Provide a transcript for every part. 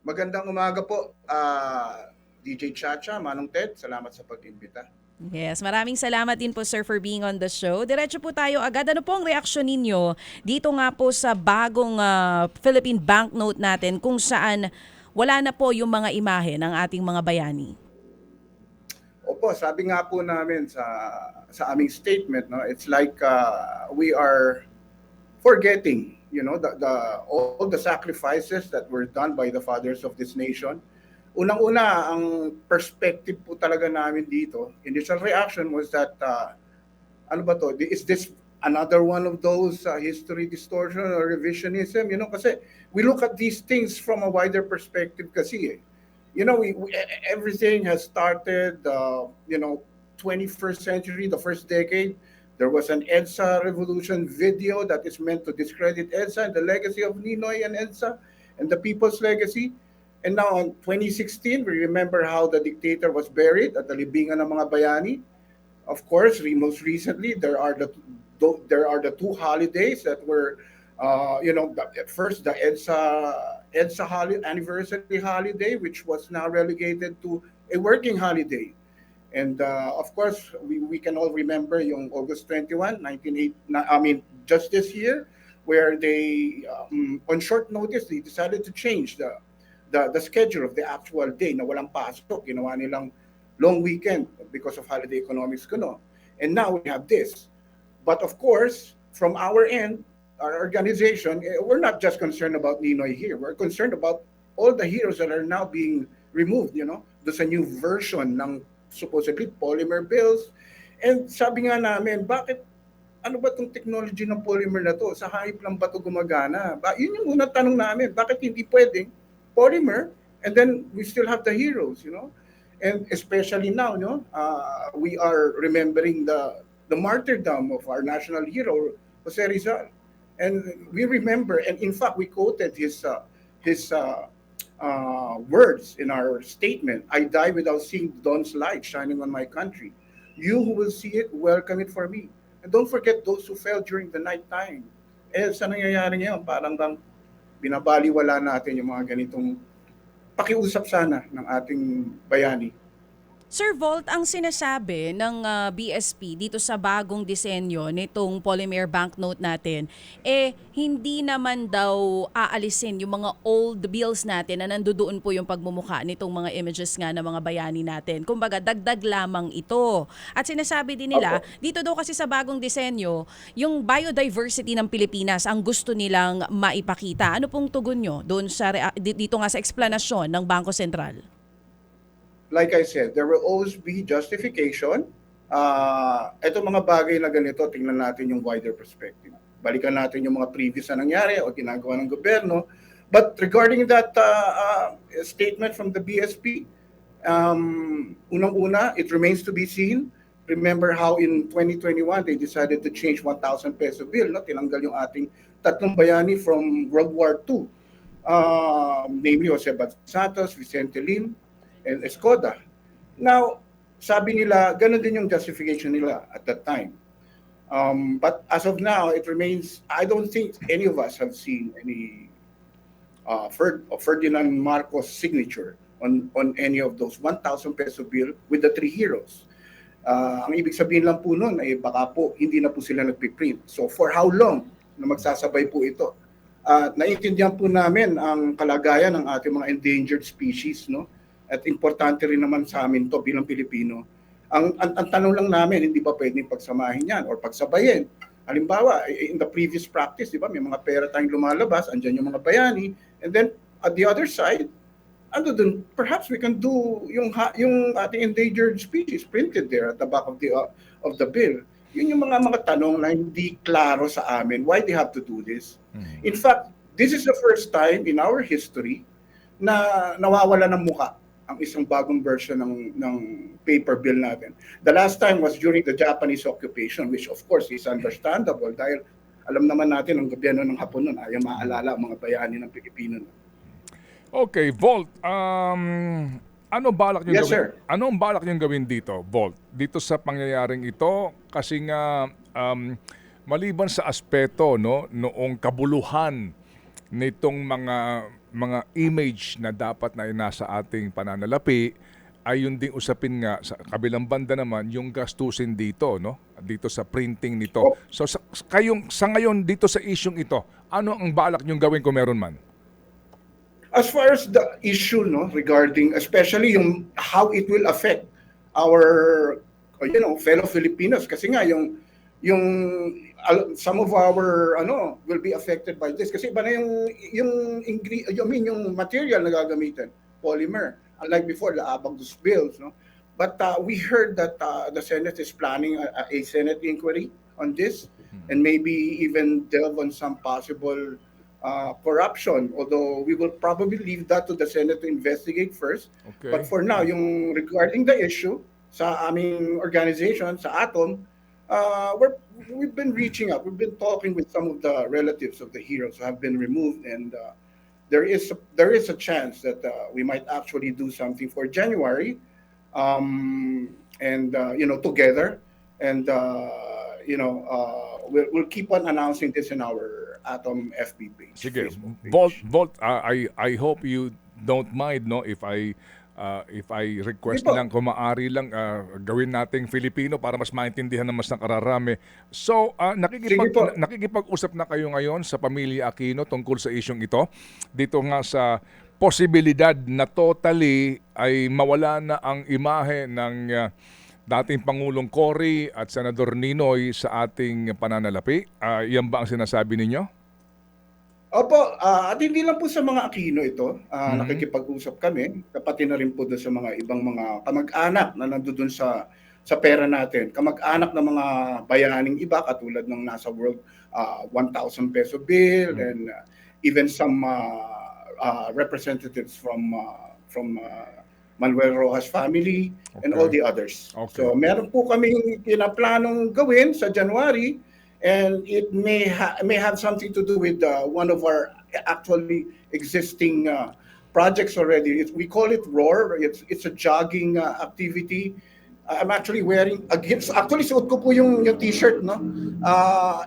Magandang umaga po, DJ Chacha, Manong Ted. Salamat sa pag-imbita. Yes, maraming salamat din po sir for being on the show. Diretso po tayo agad. Ano po ang reaksyon ninyo dito nga po sa bagong Philippine banknote natin kung saan wala na po yung mga imahe ng ating mga bayani? Opo, sabi nga po namin sa aming statement, no, it's like we are forgetting, all the sacrifices that were done by the fathers of this nation. Unang-una, ang perspective po talaga namin dito, initial reaction was that ano ba to? Is this another one of those history distortion or revisionism? Kasi we look at these things from a wider perspective kasi eh. Everything has started, 21st century, the first decade. There was an EDSA revolution video that is meant to discredit EDSA and the legacy of Ninoy and EDSA and the people's legacy. And now in 2016, we remember how the dictator was buried at the libingan ng mga bayani. Of course, most recently there are the two holidays that were, at first the EDSA anniversary holiday, which was now relegated to a working holiday. And of course, we can all remember yung August 21, 1980, I mean, just this year, where they, on short notice, they decided to change the schedule of the actual day na walang pasok. Ginawa nilang long weekend because of holiday economics. And now we have this. But of course, from our end, our organization, we're not just concerned about Ninoy here. We're concerned about all the heroes that are now being removed. There's a new version ng supposedly polymer bills. And sabi nga namin, ano ba itong technology ng polymer na to? Sa hayop lang ba ito gumagana? Yun yung unang tanong namin. Bakit hindi pwedeng polymer and then we still have the heroes, And especially now, we are remembering the martyrdom of our national hero, Jose Rizal. And we remember, and in fact, we quoted his words in our statement. I die without seeing dawn's light shining on my country. You who will see it, welcome it for me. And don't forget those who fell during the night time. Sa nangyayari ngayon, parang bang binabaliwala natin yung mga ganitong pakiusap sana ng ating bayani. Sir Volt, ang sinasabi ng BSP dito sa bagong disenyo nitong polymer banknote natin, hindi naman daw aalisin yung mga old bills natin na nandoon po yung pagmumukha nitong mga images nga ng mga bayani natin. Kumbaga, dagdag lamang ito. At sinasabi din nila, dito daw kasi sa bagong disenyo, yung biodiversity ng Pilipinas ang gusto nilang maipakita. Ano pong tugon nyo doon dito nga sa eksplanasyon ng Bangko Sentral? Like I said, there will always be justification. Ito mga bagay na ganito, tingnan natin yung wider perspective. Balikan natin yung mga previous na nangyari o ginagawa ng gobyerno. But regarding that statement from the BSP, unang-una, it remains to be seen. Remember how in 2021, they decided to change 1,000 peso bill. Tinanggal yung ating tatlong bayani from World War II. Namely, Jose Santos, Vicente Lim, and Escoda. Now, sabi nila, ganun din yung justification nila at that time. But as of now, it remains, I don't think any of us have seen any Ferdinand Marcos signature on any of those 1,000 peso bill with the three heroes. Ang ibig sabihin lang po nun ay baka po hindi na po sila nagpiprint. So for how long na magsasabay po ito? Naiintindihan po namin ang kalagayan ng ating mga endangered species, no? At importante rin naman sa amin to bilang Pilipino. Ang tanong lang namin, hindi ba pwedeng pagsamahin yan or pagsabayin? Halimbawa, in the previous practice, di ba, may mga pera tayong lumalabas, andyan yung mga bayani, and then at the other side, dun, perhaps we can do yung ating endangered species printed there at the back of the bill. Yun yung mga tanong na hindi klaro sa amin. Why they have to do this? In fact, this is the first time in our history na nawawala ng mukha ang isang bagong version ng paper bill natin. The last time was during the Japanese occupation, which of course is understandable dahil alam naman natin ang gobyerno ng Hapon noon ayaw maalala ang mga bayani ng Pilipino. Okay, Volt, ano balak niyo Yes, gawin? sir. Anong balak niyo gawin dito, Volt? Dito sa pangyayaring ito kasi nga maliban sa aspeto, no, noong kabuluhan nitong mga mga image na dapat na nasa ating pananalapi ay yun ding usapin nga sa kabilang banda naman yung gastusin dito, no? Dito sa printing nito. O, So sa ngayon dito sa isyung ito, ano ang balak niyong gawin kung meron man? as far as the issue, no, regarding especially yung how it will affect our fellow Filipinos, kasi nga yung some of our will be affected by this kasi iba na yung material na gagamitin, polymer, unlike before the Abacus bills, no. But we heard that the Senate is planning a Senate inquiry on this, and maybe even delve on some possible corruption, although we will probably leave that to the Senate to investigate first. Okay. But for now, yung regarding the issue sa aming organization, sa ATOM, we've been reaching out. We've been talking with some of the relatives of the heroes who have been removed, and there is a chance that we might actually do something for January, together, and we'll keep on announcing this in our ATOM FB page. Sige, Facebook page. Volt, I hope you don't mind, no, if I request Sige po. lang, kung maaari lang gawin nating Filipino para mas maintindihan ng mas nakararami. So, Sige po. nakikipag-usap na kayo ngayon sa pamilya Aquino tungkol sa isyong ito. Dito nga sa posibilidad na totally ay mawala na ang imahe ng dating Pangulong Cory at Senador Ninoy sa ating pananalapi. Yan ba ang sinasabi ninyo? Opo, at hindi lang po sa mga Aquino ito, nakikipag-usap kami, pati na rin po doon sa mga ibang mga kamag-anak na nandoon sa pera natin. Kamag-anak ng mga bayaning iba, katulad ng nasa world 1,000 peso bill, and even some representatives from Manuel Rojas family, and all the others. Okay. So meron po kaming pinaplanong gawin sa January, and it may have something to do with one of our actually existing projects already. We call it ROAR. It's a jogging activity. I'm actually wearing actually suot ko po yung t-shirt, no.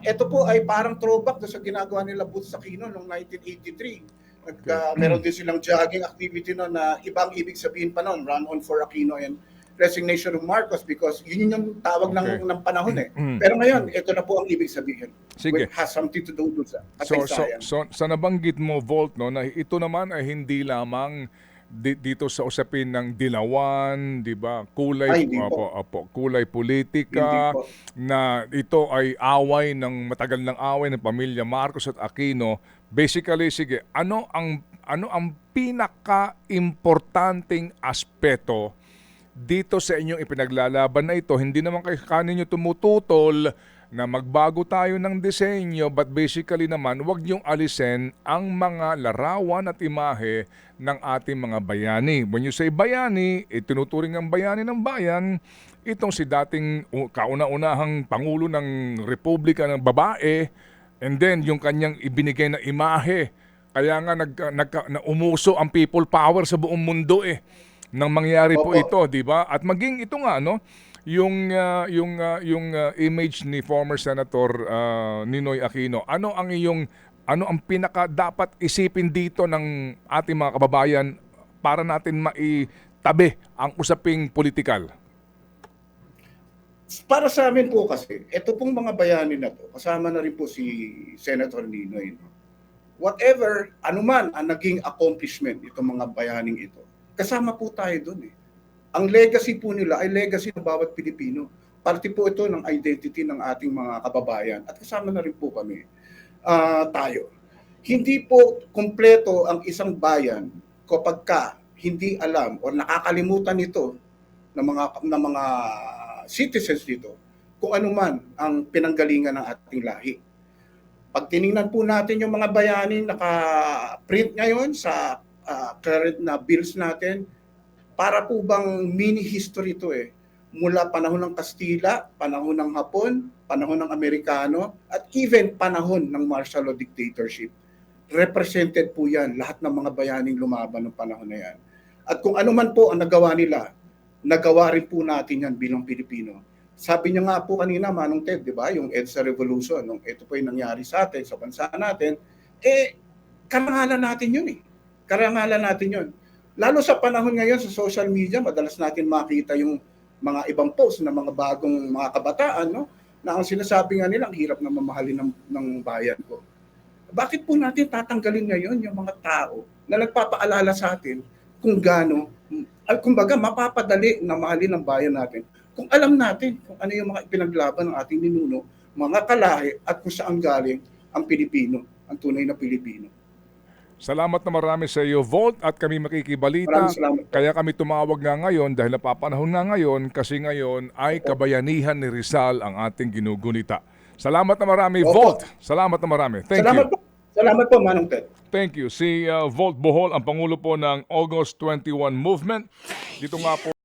Ito po ay parang throwback sa ginagawa nila Boots Aquino noong 1983. Meron din silang jogging activity no, na ibang ibig sabihin pa noon, Run On for Aquino and Resignation of Marcos, because yun yung tawag ng panahon eh. Pero ngayon, ito na po ang ibig sabihin. Sige. It has something to do with that. So sa nabanggit mo, Volt, no, na ito naman ay hindi lamang dito sa usapin ng dilawan, di ba? Kulay, Hindi po. kulay politika, Hindi po. na ito ay away ng matagal ng away ng pamilya Marcos at Aquino. Basically, sige, ano ang pinaka-importanting aspeto dito sa inyong ipinaglalaban na ito? Hindi naman kayo kaninyo tumututol na magbago tayo ng disenyo, but basically naman, wag niyong alisin ang mga larawan at imahe ng ating mga bayani. When you say bayani, tinuturing ang bayani ng bayan, itong si dating kauna-unahang Pangulo ng Republika ng babae, and then yung kanyang ibinigay na imahe. Kaya nga umuso ang people power sa buong mundo nang mangyari po Opo. ito, di ba? At maging ito nga, no, yung image ni former Senator Ninoy Aquino. Ano ang pinaka dapat isipin dito ng ating mga kababayan para natin maitabi ang usaping politikal? Para sa amin po kasi, ito pong mga bayani na to, kasama na rin po si Senator Ninoy. No? Whatever, anuman ang naging accomplishment itong mga bayaning ito, kasama po tayo doon . Ang legacy po nila ay legacy ng bawat Pilipino. Parte po ito ng identity ng ating mga kababayan at kasama na rin po kami tayo. Hindi po kumpleto ang isang bayan kapag hindi alam o nakakalimutan ito ng mga citizens dito kung ano man ang pinanggalingan ng ating lahi. Pag tiningnan po natin yung mga bayani naka-print ngayon sa current na bills natin, para po bang mini history ito mula panahon ng Kastila, panahon ng Hapon, panahon ng Amerikano, at even panahon ng martial law dictatorship. Represented po yan, lahat ng mga bayaning lumaban ng panahon na yan. At kung ano man po ang nagawa nila, nagawa rin po natin yan bilang Pilipino. Sabi niya nga po kanina, Manong Ted, di ba, yung EDSA Revolution, nung ito po yung nangyari sa atin, sa bansa natin, karangalan natin yun . Karangalan natin yun. Lalo sa panahon ngayon sa social media, madalas natin makita yung mga ibang post ng mga bagong mga kabataan, no? Na ang sinasabi nga nila, ang hirap na mamahalin ng bayan ko. Bakit po natin tatanggalin ngayon yung mga tao na nagpapaalala sa atin kung gaano, kumbaga mapapadali na mahalin ang bayan natin kung alam natin kung ano yung mga ipinaglaban ng ating ninuno, mga kalahi at kung saan galing ang Pilipino, ang tunay na Pilipino. Salamat na marami sa iyo, Volt, at kami makikibalita. Maraming salamat po. Kaya kami tumawag nga ngayon dahil napapanahon nga ngayon kasi ngayon ay kabayanihan ni Rizal ang ating ginugunita. Salamat na marami, Opo. Volt. Salamat na marami. Thank Salamat you. po. Salamat po, Manong Ted. Thank you. Si Volt Bohol, ang Pangulo po ng August 21 Movement. Dito nga po